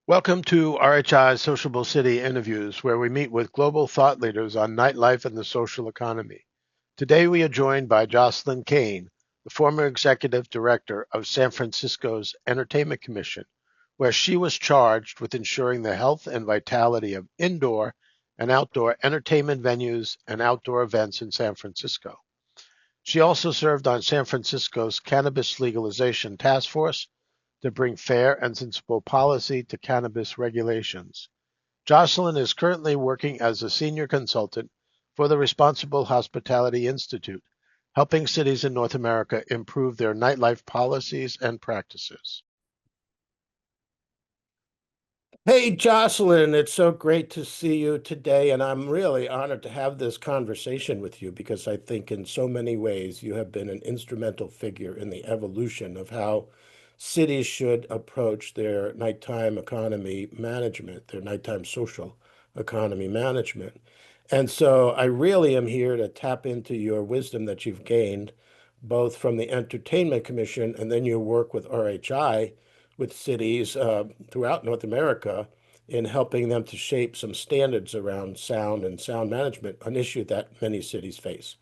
Welcome to RHI's Sociable City interviews, where we meet with global thought leaders on nightlife and the social economy. Today, we are joined by Jocelyn Kane, the former executive director of San Francisco's Entertainment Commission, where she was charged with ensuring the health and vitality of indoor and outdoor entertainment venues and outdoor events in San Francisco. She also served on San Francisco's Cannabis Legalization Task Force to bring fair and sensible policy to cannabis regulations. Jocelyn is currently working as a senior consultant for the Responsible Hospitality Institute, helping cities in North America improve their nightlife policies and practices. Hey, Jocelyn, it's so great to see you today, and I'm really honored to have this conversation with you because I think in so many ways you have been an instrumental figure in the evolution of how cities should approach their nighttime economy management, their nighttime social economy management. And so I really am here to tap into your wisdom that you've gained both from the Entertainment Commission and then your work with RHI with cities throughout North America in helping them to shape some standards around sound and sound management, an issue that many cities face.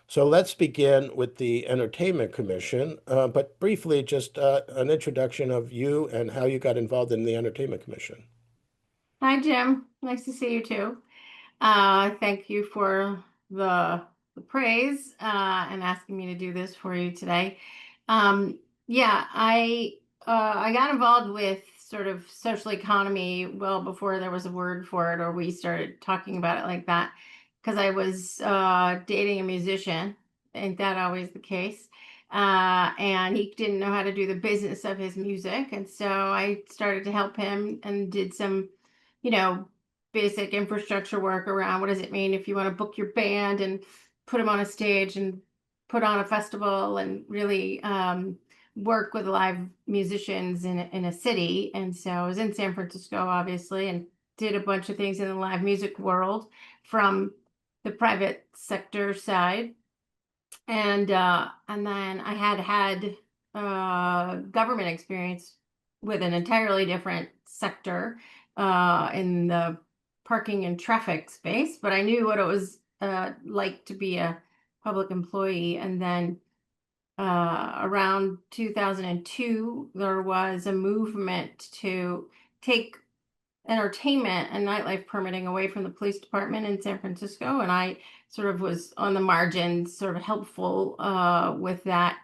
So let's begin with the Entertainment Commission, but briefly, just an introduction of you and how you got involved in the Entertainment Commission. Hi, Jim. Nice to see you too. Thank you for the praise and asking me to do this for you today. Yeah, I got involved with sort of social economy well before there was a word for it, or we started talking about it like that, because I was dating a musician. Ain't that always the case? And he didn't know how to do the business of his music, and so I started to help him and did some, you know, basic infrastructure work around what does it mean if you want to book your band and put them on a stage and put on a festival and really work with live musicians in a city. And so I was in San Francisco, obviously, and did a bunch of things in the live music world from the private sector side. And then I had government experience with an entirely different sector in the parking and traffic space, but I knew what it was like to be a public employee. And then around 2002, there was a movement to take entertainment and nightlife permitting away from the police department in San Francisco. And I sort of was on the margins, sort of helpful with that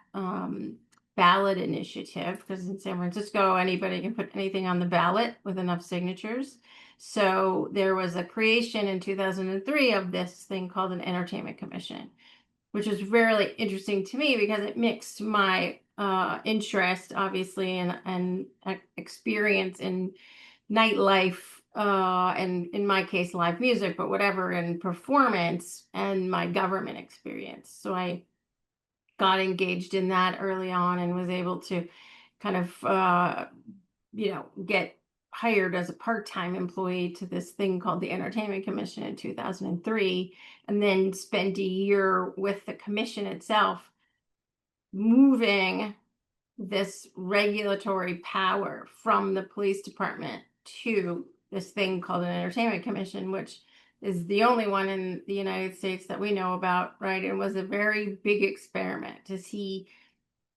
ballot initiative, because in San Francisco, anybody can put anything on the ballot with enough signatures. So there was a creation in 2003 of this thing called an Entertainment Commission, which is really interesting to me because it mixed my interest, obviously, and experience in nightlife, and in my case, live music, but whatever, and performance, and my government experience. So I got engaged in that early on and was able to kind of, get hired as a part-time employee to this thing called the Entertainment Commission in 2003, and then spent a year with the commission itself, moving this regulatory power from the police department to this thing called an Entertainment Commission, which is the only one in the United States that we know about, right? It was a very big experiment to see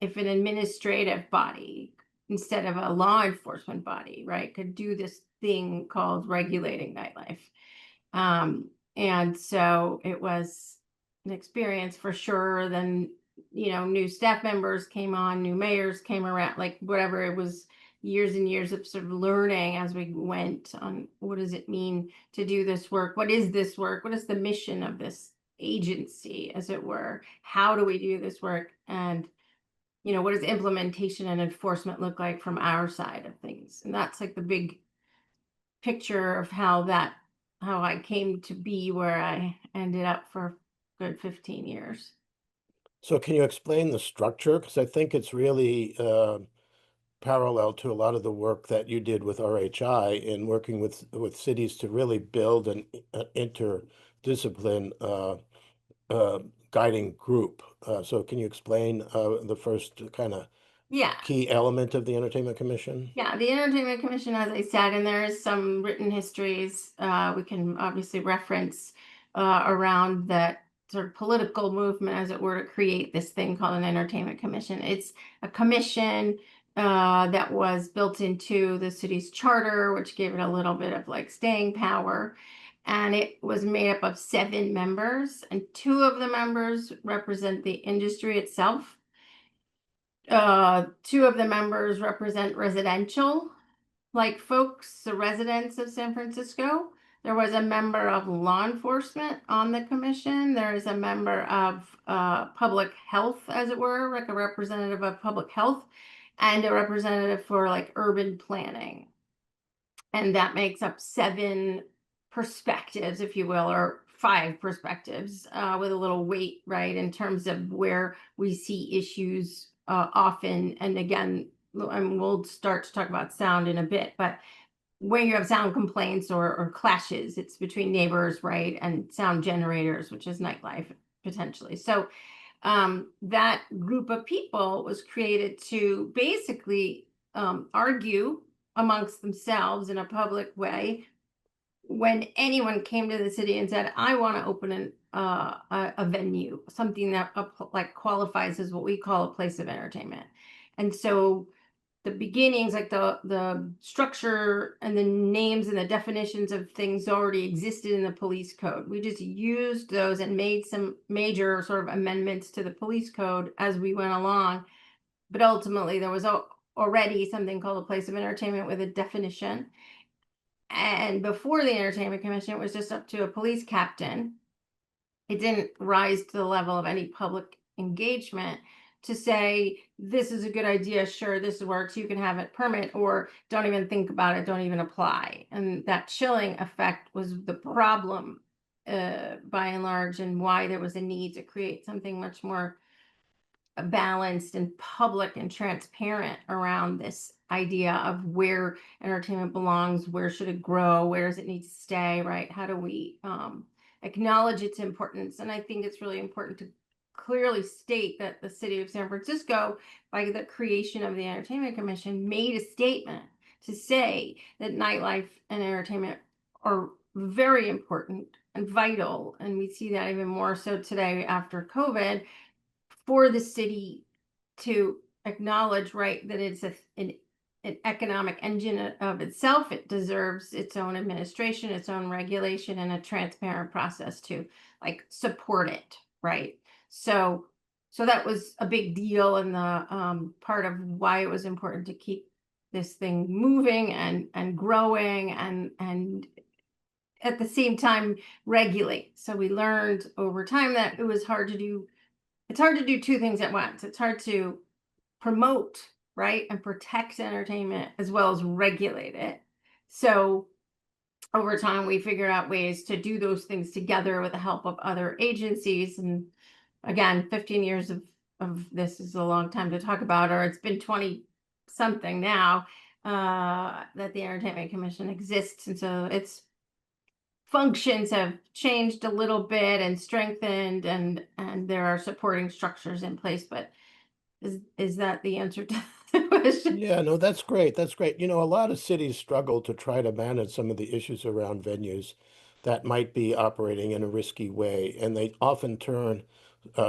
if an administrative body, instead of a law enforcement body, right, could do this thing called regulating nightlife. And so it was an experience for sure. Then, new staff members came on, new mayors came around, like whatever. It was years and years of sort of learning as we went on what does it mean to do this work? What is this work? What is the mission of this agency, as it were? How do we do this work? And what does implementation and enforcement look like from our side of things? And that's like the big picture of how I came to be where I ended up for a good 15 years. So can you explain the structure? Because I think it's really parallel to a lot of the work that you did with RHI in working with cities to really build an interdiscipline uh, guiding group. So can you explain the first kind of Yeah. key element of the Entertainment Commission? Yeah, the Entertainment Commission, as I said, and there is some written histories we can obviously reference around that sort of political movement, as it were, to create this thing called an Entertainment Commission. It's a commission that was built into the city's charter, which gave it a little bit of like staying power. And it was made up of 7 members, and 2 of the members represent the industry itself. 2 of the members represent residential, like folks, the residents of San Francisco. There was a member of law enforcement on the commission. There is a member of public health, as it were, like a representative of public health, and a representative for like urban planning. And that makes up 7 perspectives, if you will, or 5 perspectives with a little weight, right, in terms of where we see issues often. And again, we'll start to talk about sound in a bit, but when you have sound complaints or clashes, it's between neighbors, right, and sound generators, which is nightlife potentially. So that group of people was created to basically argue amongst themselves in a public way when anyone came to the city and said, I want to open a venue, something that like qualifies as what we call a place of entertainment. And so the beginnings, like the structure and the names and the definitions of things already existed in the police code. We just used those and made some major sort of amendments to the police code as we went along. But ultimately, there was already something called a place of entertainment with a definition. And before the Entertainment Commission, it was just up to a police captain. It didn't rise to the level of any public engagement to say, this is a good idea, sure, this works, you can have it permit, or don't even think about it, don't even apply. And that chilling effect was the problem by and large, and why there was a need to create something much more balanced and public and transparent around this idea of where entertainment belongs, where should it grow, where does it need to stay, right? How do we acknowledge its importance? And I think it's really important to clearly state that the city of San Francisco, by the creation of the Entertainment Commission, made a statement to say that nightlife and entertainment are very important and vital. And we see that even more so today after COVID, for the city to acknowledge, right, that it's an economic engine of itself. It deserves its own administration, its own regulation, and a transparent process to like support it, right? So that was a big deal, and the part of why it was important to keep this thing moving and growing and at the same time regulate. So we learned over time that it was hard to do. It's hard to do 2 things at once. It's hard to promote, right, and protect entertainment as well as regulate it. So over time, we figured out ways to do those things together with the help of other agencies. And again, 15 years of this is a long time to talk about, or it's been 20 something now that the Entertainment Commission exists. And so its functions have changed a little bit and strengthened, and there are supporting structures in place. But is that the answer to the question? Yeah, no, that's great. That's great. You know, a lot of cities struggle to try to manage some of the issues around venues that might be operating in a risky way, and they often turn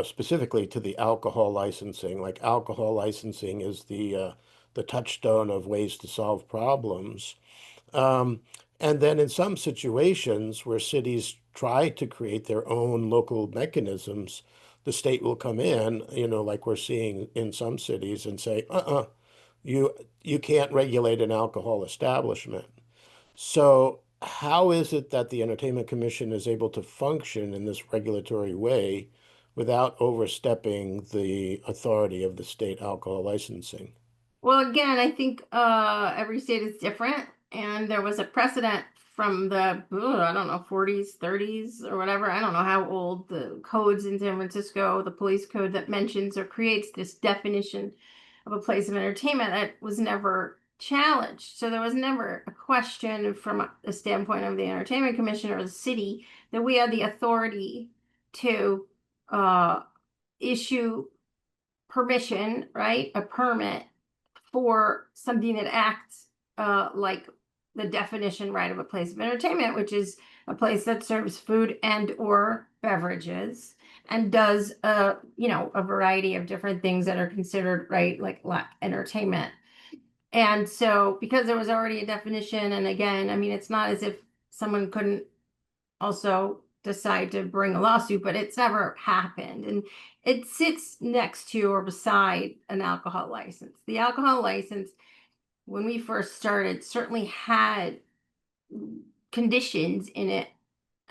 specifically to the alcohol licensing. Like alcohol licensing is the touchstone of ways to solve problems. Um, and then in some situations where cities try to create their own local mechanisms, the state will come in, you know, like we're seeing in some cities and say, you you can't regulate an alcohol establishment. So how is it that the Entertainment Commission is able to function in this regulatory way without overstepping the authority of the state alcohol licensing? Well, again, I think every state is different, and there was a precedent from the I don't know 40s, 30s, or whatever. I don't know how old the codes in San Francisco, the police code that mentions or creates this definition of a place of entertainment that was never challenged. So there was never a question from the standpoint of the Entertainment Commission or the city that we had the authority to issue permission, right? A permit for something that acts like the definition, right, of a place of entertainment, which is a place that serves food and or beverages and does a variety of different things that are considered, right, like entertainment. And so because there was already a definition, and again, I mean, it's not as if someone couldn't also decide to bring a lawsuit, but it's never happened. And it sits next to or beside an alcohol license. The alcohol license, when we first started, certainly had conditions in it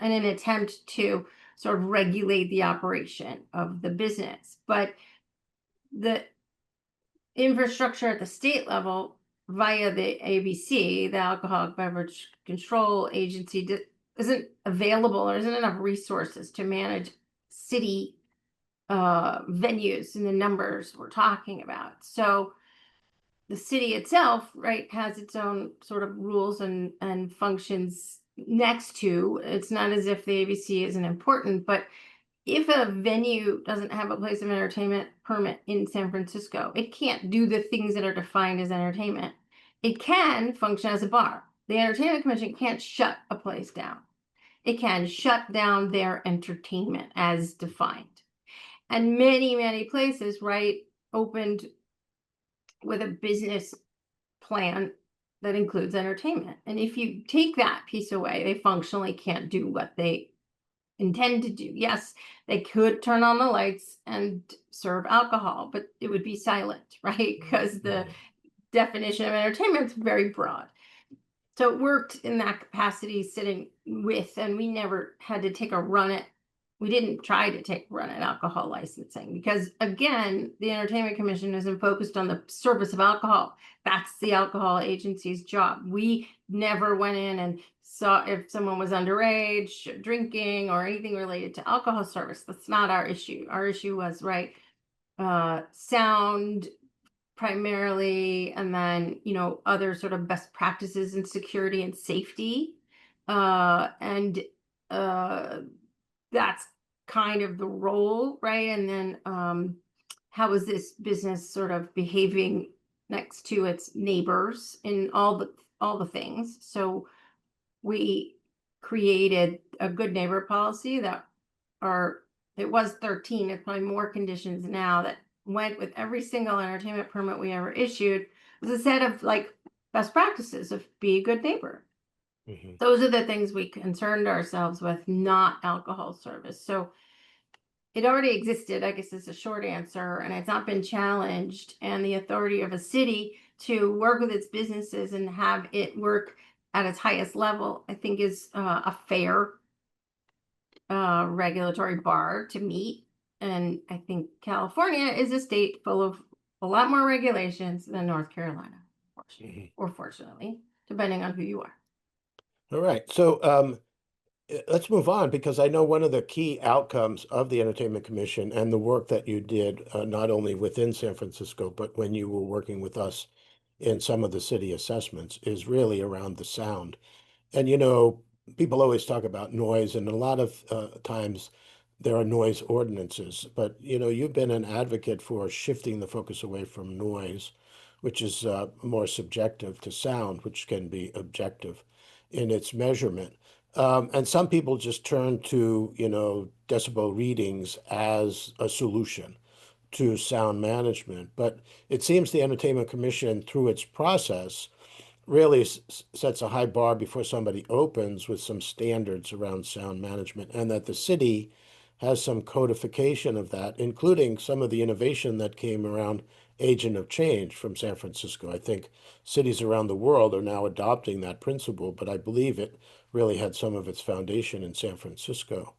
in an attempt to sort of regulate the operation of the business. But the infrastructure at the state level via the ABC, the Alcoholic Beverage Control Agency, isn't available. There isn't enough resources to manage city venues and the numbers we're talking about. So the city itself, right, has its own sort of rules and functions next to. It's not as if the ABC isn't important, but if a venue doesn't have a place of entertainment permit in San Francisco, it can't do the things that are defined as entertainment. It can function as a bar. The Entertainment Commission can't shut a place down. It can shut down their entertainment as defined. And many, many places, right, opened with a business plan that includes entertainment. And if you take that piece away, they functionally can't do what they intend to do. Yes, they could turn on the lights and serve alcohol, but it would be silent, right? Because the definition of entertainment is very broad. So it worked in that capacity sitting with, and we never had to take a run at, we didn't try to take a run at alcohol licensing because, again, the Entertainment Commission isn't focused on the service of alcohol. That's the alcohol agency's job. We never went in and saw if someone was underage, drinking, or anything related to alcohol service. That's not our issue. Our issue was, right, sound primarily, and then, other sort of best practices in security and safety. And that's kind of the role, right? And then how is this business sort of behaving next to its neighbors in all the things. So we created a good neighbor policy it was 13, it's probably more conditions now, that went with every single entertainment permit we ever issued. It was a set of like best practices of be a good neighbor. Mm-hmm. Those are the things we concerned ourselves with, not alcohol service. So it already existed, I guess is a short answer, and it's not been challenged. And the authority of a city to work with its businesses and have it work at its highest level, I think, is a fair regulatory bar to meet. And I think California is a state full of a lot more regulations than North Carolina, or fortunately, depending on who you are. All right. So let's move on, because I know one of the key outcomes of the Entertainment Commission and the work that you did, not only within San Francisco, but when you were working with us in some of the city assessments, is really around the sound. And, people always talk about noise, and a lot of times there are noise ordinances. But, you've been an advocate for shifting the focus away from noise, which is more subjective, to sound, which can be objective in its measurement. And some people just turn to, decibel readings as a solution to sound management. But it seems the Entertainment Commission, through its process, really sets a high bar before somebody opens, with some standards around sound management, and that the city has some codification of that, including some of the innovation that came around agent of change from San Francisco. I think cities around the world are now adopting that principle, but I believe it really had some of its foundation in San Francisco.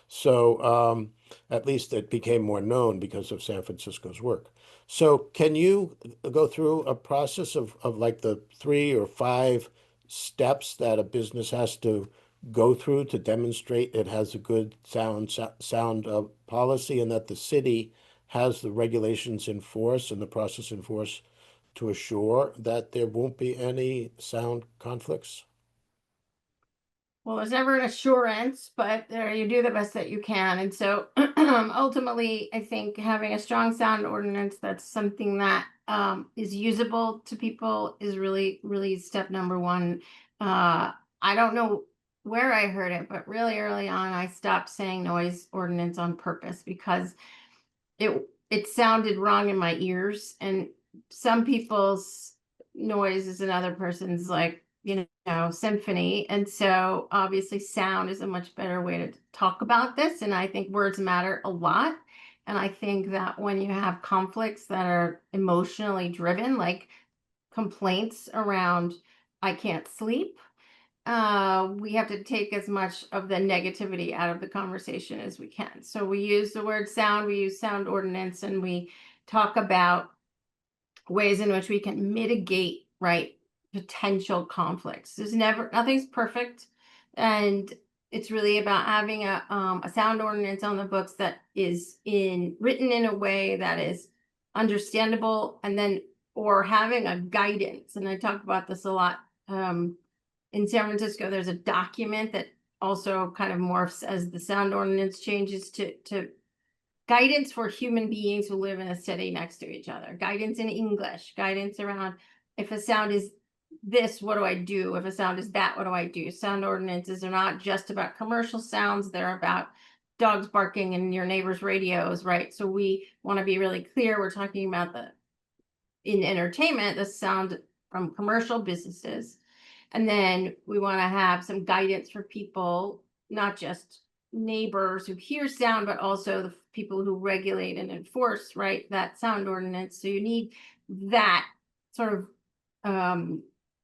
So at least it became more known because of San Francisco's work. So can you go through a process of like the 3 or 5 steps that a business has to go through to demonstrate it has a good sound policy, and that the city has the regulations in force and the process in force to assure that there won't be any sound conflicts? Well, there's never an assurance, but you do the best that you can. And so ultimately, I think having a strong sound ordinance, that's something that is usable to people is really, really step number one. I don't know where I heard it, but really early on, I stopped saying noise ordinance on purpose because it sounded wrong in my ears, and some people's noise is another person's, like, symphony. And so obviously sound is a much better way to talk about this, and I think words matter a lot. And I think that when you have conflicts that are emotionally driven, like complaints around I can't sleep, we have to take as much of the negativity out of the conversation as we can. So we use the word sound, we use sound ordinance, and we talk about ways in which we can mitigate, right, potential conflicts. Nothing's perfect, and it's really about having a sound ordinance on the books that is written in a way that is understandable, and then or having a guidance. And I talk about this a lot. In San Francisco, there's a document that also kind of morphs as the sound ordinance changes to guidance for human beings who live in a city next to each other. Guidance in English, guidance around if a sound is this, what do I do? If a sound is that, what do I do? Sound ordinances are not just about commercial sounds, they're about dogs barking in your neighbor's radios, right? So we want to be really clear. We're talking about in entertainment, the sound from commercial businesses. And then we want to have some guidance for people, not just neighbors who hear sound, but also the people who regulate and enforce, right, that sound ordinance. So you need that sort of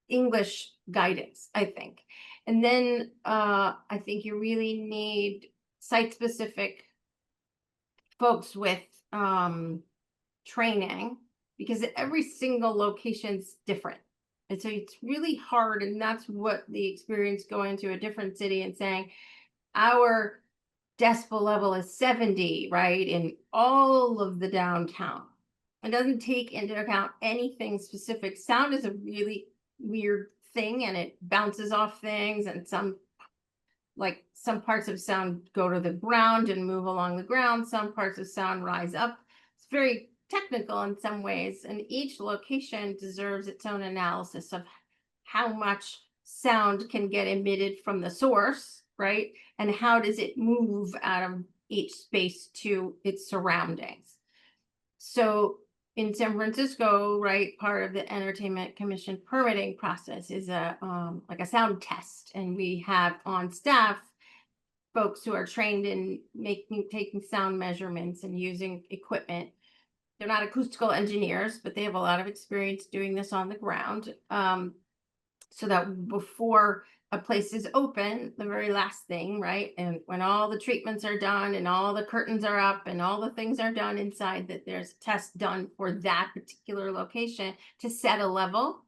English guidance, I think. And then I think you really need site-specific folks with training, because every single location's different. And so it's really hard, and that's what the experience going to a different city and saying, our decibel level is 70, right, in all of the downtown. It doesn't take into account anything specific. Sound is a really weird thing, and it bounces off things, and some parts of sound go to the ground and move along the ground. Some parts of sound rise up. It's very technical in some ways, and each location deserves its own analysis of how much sound can get emitted from the source, right? And how does it move out of each space to its surroundings. So in San Francisco, right, part of the Entertainment Commission permitting process is like a sound test, and we have on staff folks who are trained in taking sound measurements and using equipment. They're not acoustical engineers, but they have a lot of experience doing this on the ground. So that before a place is open, the very last thing, right, and when all the treatments are done and all the curtains are up and all the things are done inside, that there's a test done for that particular location to set a level.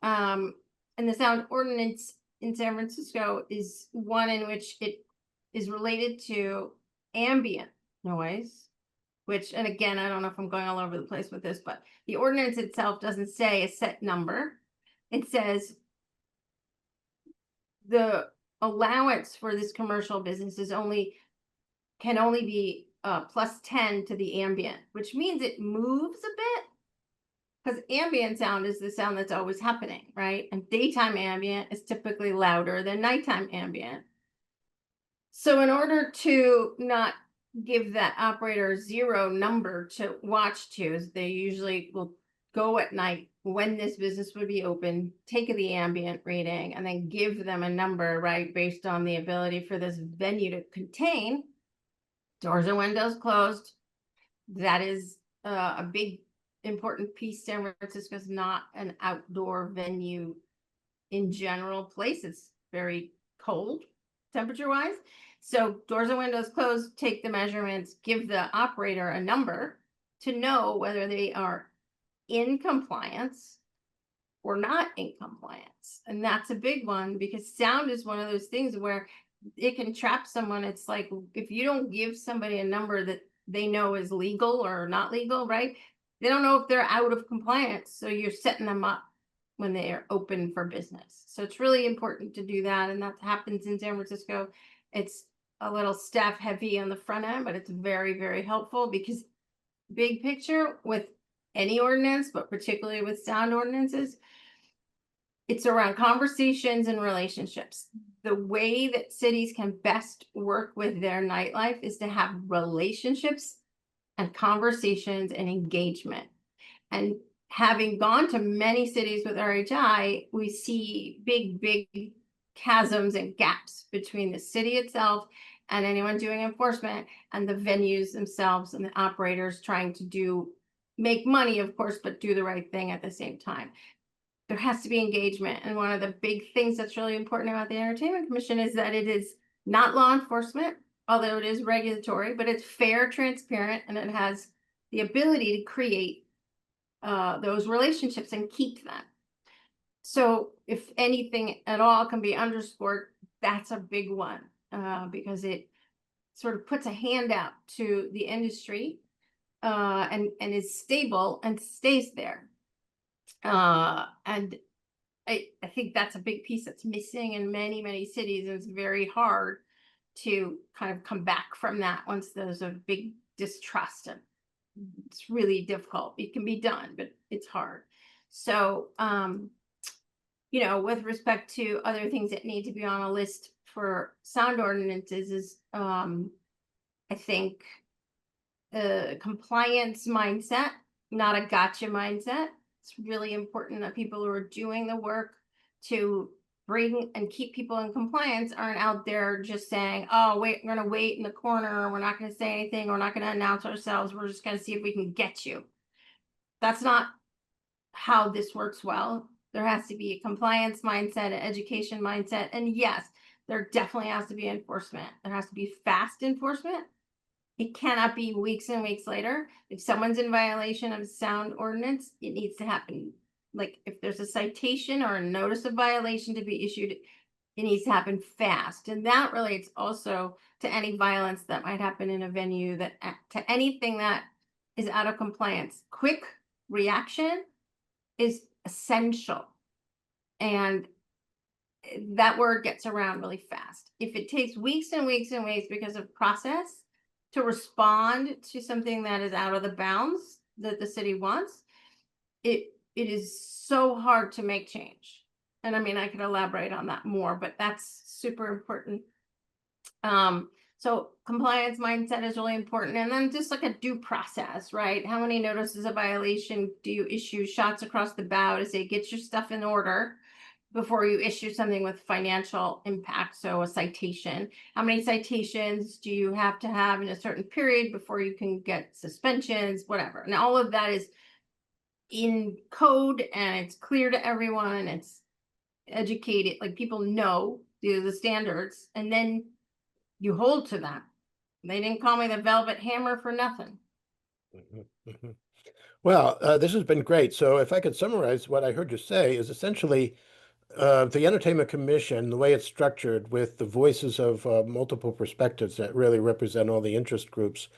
And the sound ordinance in San Francisco is one in which it is related to ambient noise, which, and again, I don't know if I'm going all over the place with this, but the ordinance itself doesn't say a set number. It says the allowance for this commercial business can only be plus 10 to the ambient, which means it moves a bit, because ambient sound is the sound that's always happening, right? And daytime ambient is typically louder than nighttime ambient. So in order to not give that operator zero number to watch to, they usually will go at night when this business would be open, take the ambient reading, and then give them a number, right, based on the ability for this venue to contain. Doors and windows closed. That is a big important piece. San Francisco is not an outdoor venue in general place. It's very cold temperature wise. So doors and windows closed, take the measurements, give the operator a number to know whether they are in compliance or not in compliance. And that's a big one, because sound is one of those things where it can trap someone. It's like, if you don't give somebody a number that they know is legal or not legal, right? They don't know if they're out of compliance. So you're setting them up when they are open for business. So it's really important to do that. And that happens in San Francisco. It's a little staff heavy on the front end, but it's very, very helpful, because big picture, with any ordinance, but particularly with sound ordinances, it's around conversations and relationships. The way that cities can best work with their nightlife is to have relationships and conversations and engagement. And having gone to many cities with RHI, we see big chasms and gaps between the city itself and anyone doing enforcement and the venues themselves and the operators trying to make money, of course, but do the right thing at the same time. There has to be engagement. And one of the big things that's really important about the Entertainment Commission is that it is not law enforcement, although it is regulatory, but it's fair, transparent, and it has the ability to create those relationships and keep them. So if anything at all can be underscored, that's a big one, because it sort of puts a hand out to the industry, and is stable and stays there. And I think that's a big piece that's missing in many cities. And it's very hard to kind of come back from that once there's a big distrust. And it's really difficult. It can be done, but it's hard. So, with respect to other things that need to be on a list for sound ordinances is, I think, compliance mindset, not a gotcha mindset. It's really important that people who are doing the work to bring and keep people in compliance aren't out there just saying, oh, wait, we're going to wait in the corner. We're not going to say anything. We're not going to announce ourselves. We're just going to see if we can get you. That's not how this works well. There has to be a compliance mindset, an education mindset. And yes, there definitely has to be enforcement. There has to be fast enforcement. It cannot be weeks and weeks later. If someone's in violation of sound ordinance, it needs to happen. Like if there's a citation or a notice of violation to be issued, it needs to happen fast. And that relates also to any violence that might happen in a venue, that to anything that is out of compliance. Quick reaction is essential. And that word gets around really fast. If it takes weeks and weeks and weeks because of process to respond to something that is out of the bounds that the city wants, it is so hard to make change. And I mean, I could elaborate on that more, but that's super important. So compliance mindset is really important. And then just like a due process, right? How many notices of violation do you issue, shots across the bow to say, get your stuff in order before you issue something with financial impact? So a citation. How many citations do you have to have in a certain period before you can get suspensions, whatever. And all of that is in code and it's clear to everyone and it's educated, like people know the standards, and then you hold to them. They didn't call me the velvet hammer for nothing. Well, this has been great. So if I could summarize what I heard you say is essentially the Entertainment Commission, the way it's structured with the voices of multiple perspectives that really represent all the interest groups,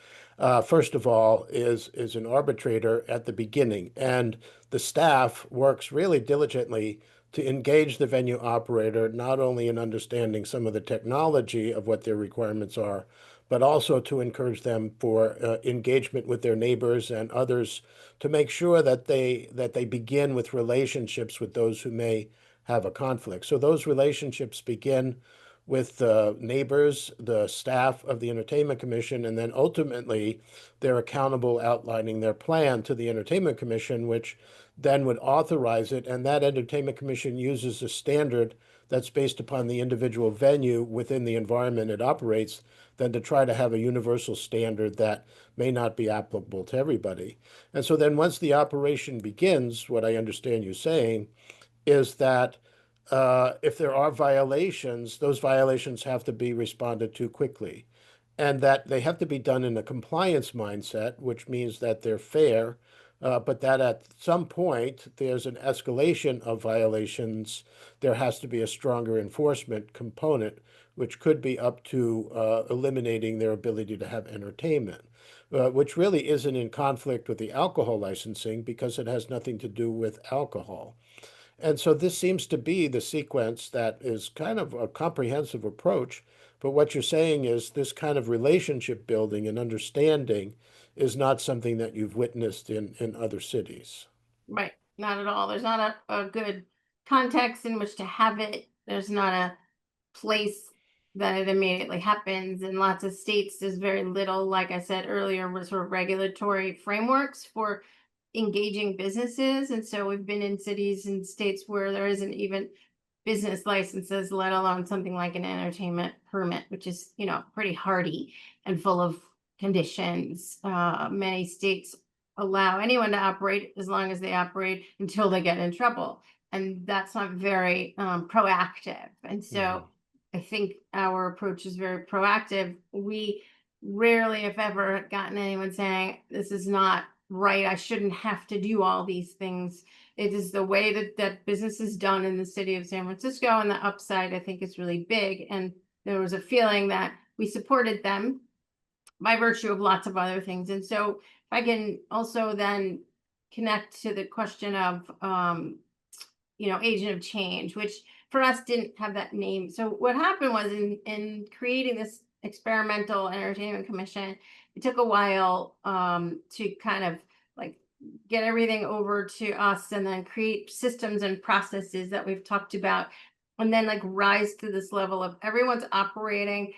first of all, is an arbitrator at the beginning. And the staff works really diligently to engage the venue operator, not only in understanding some of the technology of what their requirements are, but also to encourage them for engagement with their neighbors and others to make sure that they begin with relationships with those who may have a conflict. So those relationships begin with the neighbors, the staff of the Entertainment Commission, and then ultimately they're accountable outlining their plan to the Entertainment Commission, which then would authorize it. And that Entertainment Commission uses a standard that's based upon the individual venue within the environment it operates, than to try to have a universal standard that may not be applicable to everybody. And so then once the operation begins, what I understand you saying is that if there are violations, those violations have to be responded to quickly, and that they have to be done in a compliance mindset, which means that they're fair, but that at some point there's an escalation of violations. There has to be a stronger enforcement component, which could be up to eliminating their ability to have entertainment, which really isn't in conflict with the alcohol licensing because it has nothing to do with alcohol. And so this seems to be the sequence that is kind of a comprehensive approach. But what you're saying is this kind of relationship building and understanding is not something that you've witnessed in other cities. Right. Not at all. There's not a good context in which to have it. There's not a place that it immediately happens. In lots of states, there's very little, like I said earlier, was sort of regulatory frameworks for engaging businesses. And so we've been in cities and states where there isn't even business licenses, let alone something like an entertainment permit, which is, pretty hardy and full of conditions. Many states allow anyone to operate as long as they operate until they get in trouble. And that's not very proactive. And so I think our approach is very proactive. We rarely, if ever, gotten anyone saying, this is not right, I shouldn't have to do all these things. It is the way that business is done in the city of San Francisco, and the upside, I think, is really big. And there was a feeling that we supported them by virtue of lots of other things. And so if I can also then connect to the question of, agent of change, which for us didn't have that name. So what happened was in creating this experimental entertainment commission, it took a while to kind of like get everything over to us and then create systems and processes that we've talked about, and then like rise to this level of everyone's operating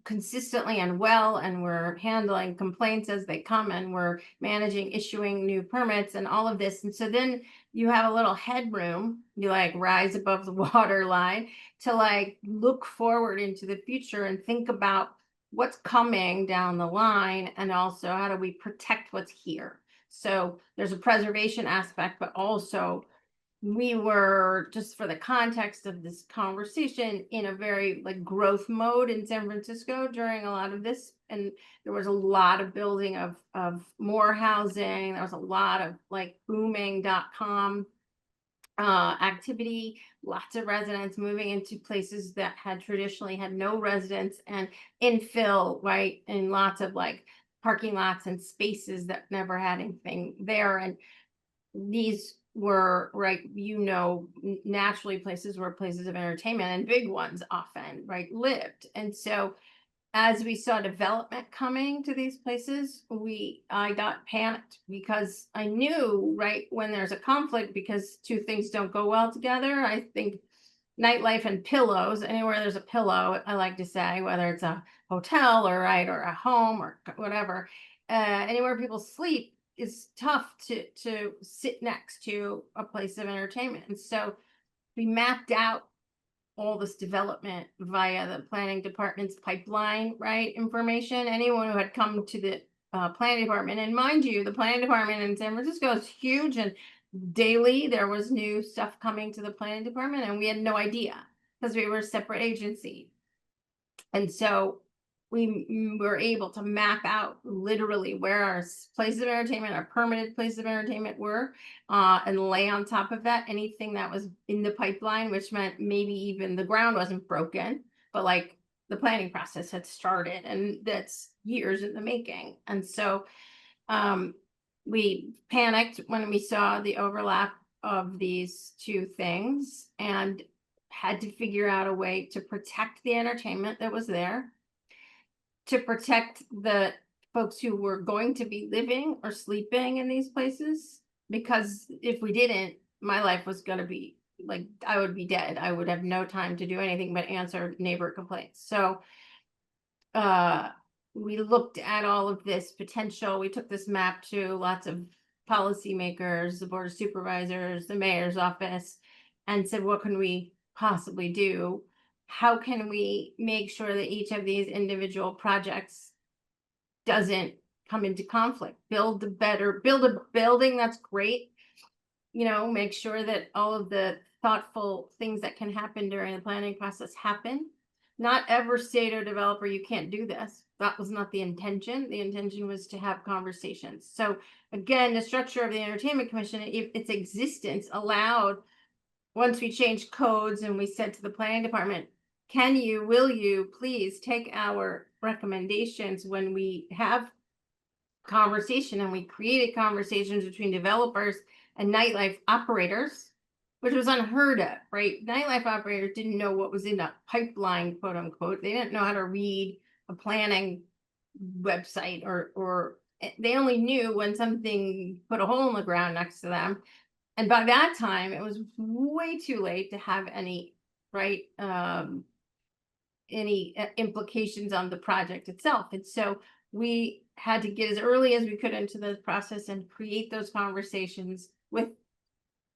consistently and well, and we're handling complaints as they come, and we're managing issuing new permits and all of this. And so then you have a little headroom, you like rise above the water line to like look forward into the future and think about what's coming down the line, and also how do we protect what's here. So there's a preservation aspect, but also we were, just for the context of this conversation, in a very like growth mode in San Francisco during a lot of this. And there was a lot of building of more housing. There was a lot of like booming.com activity, lots of residents moving into places that had traditionally had no residents, and infill, right, and lots of like parking lots and spaces that never had anything there. And these were, right, naturally places where places of entertainment, and big ones often, right, lived. And so as we saw development coming to these places, I got panicked, because I knew, right, when there's a conflict, because two things don't go well together. I think nightlife and pillows, anywhere there's a pillow, I like to say, whether it's a hotel or a home or whatever, anywhere people sleep is tough to sit next to a place of entertainment. And so we mapped out all this development via the planning department's pipeline, right, information. Anyone who had come to the planning department, and mind you, the planning department in San Francisco is huge, and daily there was new stuff coming to the planning department, and we had no idea because we were a separate agency. And so we were able to map out literally where our places of entertainment, our permitted places of entertainment were, and lay on top of that anything that was in the pipeline, which meant maybe even the ground wasn't broken, but like the planning process had started, and that's years in the making. And so we panicked when we saw the overlap of these two things, and had to figure out a way to protect the entertainment that was there, to protect the folks who were going to be living or sleeping in these places. Because if we didn't, my life was going to be like, I would be dead. I would have no time to do anything but answer neighbor complaints. So we looked at all of this potential. We took this map to lots of policymakers, the board of supervisors, the mayor's office, and said, what can we possibly do? How can we make sure that each of these individual projects doesn't come into conflict? Build a building that's great, make sure that all of the thoughtful things that can happen during the planning process happen. Not ever say to a developer, you can't do this. That was not the intention. The intention was to have conversations. So again, the structure of the Entertainment Commission, its existence allowed, once we changed codes and we said to the planning department, will you please take our recommendations when we have conversation, and we created conversations between developers and nightlife operators, which was unheard of, right? Nightlife operators didn't know what was in a pipeline, quote unquote. They didn't know how to read a planning website, or they only knew when something put a hole in the ground next to them. And by that time, it was way too late to have any, right, any implications on the project itself. And so we had to get as early as we could into the process and create those conversations with,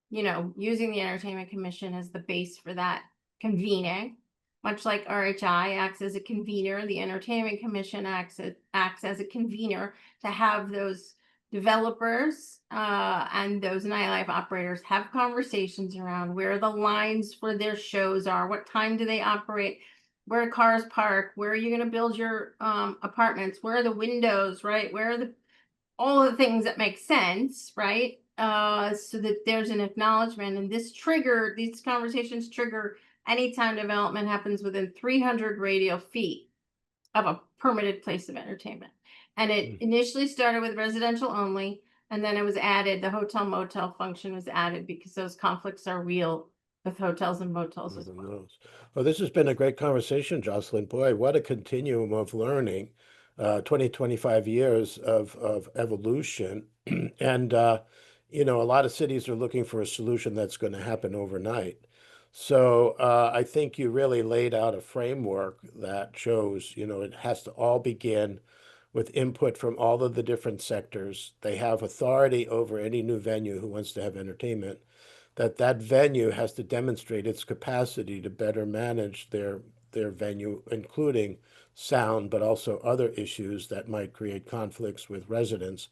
using the Entertainment Commission as the base for that convening. Much like RHI acts as a convener, the Entertainment Commission acts as a convener to have those developers and those nightlife operators have conversations around where the lines for their shows are, what time do they operate, where cars park, where are you going to build your apartments, where are the windows, right, where are all the things that make sense, right? So that there's an acknowledgement, and these conversations trigger anytime development happens within 300 radial feet of a permitted place of entertainment. And it initially started with residential only, and then it was added, the hotel motel function was added because those conflicts are real with hotels and motels as well. Well, this has been a great conversation, Jocelyn. Boy, what a continuum of learning. 20, 25 years of evolution. And, a lot of cities are looking for a solution that's going to happen overnight. So I think you really laid out a framework that shows, it has to all begin with input from all of the different sectors. They have authority over any new venue who wants to have entertainment, that venue has to demonstrate its capacity to better manage their venue, including sound, but also other issues that might create conflicts with residents,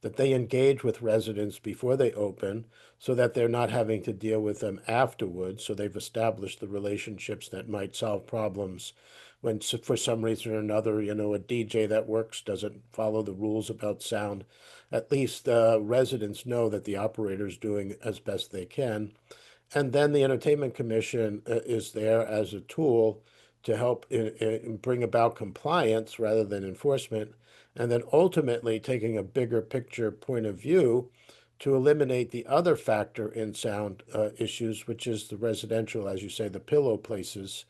that they engage with residents before they open so that they're not having to deal with them afterwards. So they've established the relationships that might solve problems when, for some reason or another, a DJ that works doesn't follow the rules about sound. At least residents know that the operator is doing as best they can. And then the Entertainment Commission is there as a tool to help bring about compliance rather than enforcement. And then ultimately taking a bigger picture point of view to eliminate the other factor in sound issues, which is the residential, as you say, the pillow places,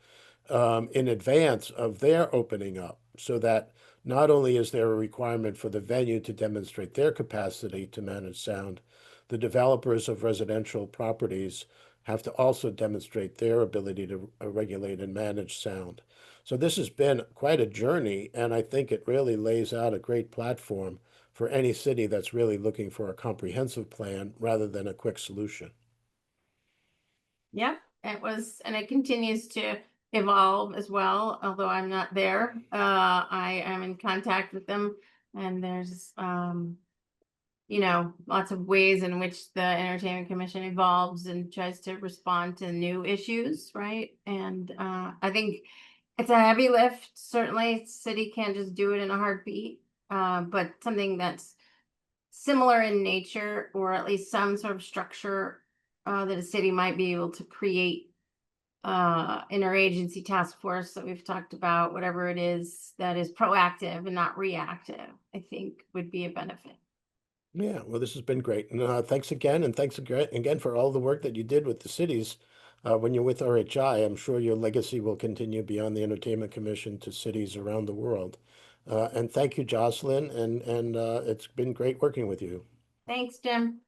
in advance of their opening up, so that not only is there a requirement for the venue to demonstrate their capacity to manage sound, the developers of residential properties have to also demonstrate their ability to regulate and manage sound. So this has been quite a journey, and I think it really lays out a great platform for any city that's really looking for a comprehensive plan rather than a quick solution. Yep, it was, and it continues to evolve as well. Although I'm not there, I am in contact with them, and there's lots of ways in which the Entertainment Commission evolves and tries to respond to new issues, right? And I think it's a heavy lift. Certainly, city can't just do it in a heartbeat, but something that's similar in nature, or at least some sort of structure that a city might be able to create, interagency task force that we've talked about, whatever it is that is proactive and not reactive, I think would be a benefit. Yeah, well, this has been great. And thanks again. And thanks again for all the work that you did with the cities. When you're with RHI, I'm sure your legacy will continue beyond the Entertainment Commission to cities around the world. And thank you, Jocelyn. And it's been great working with you. Thanks, Jim.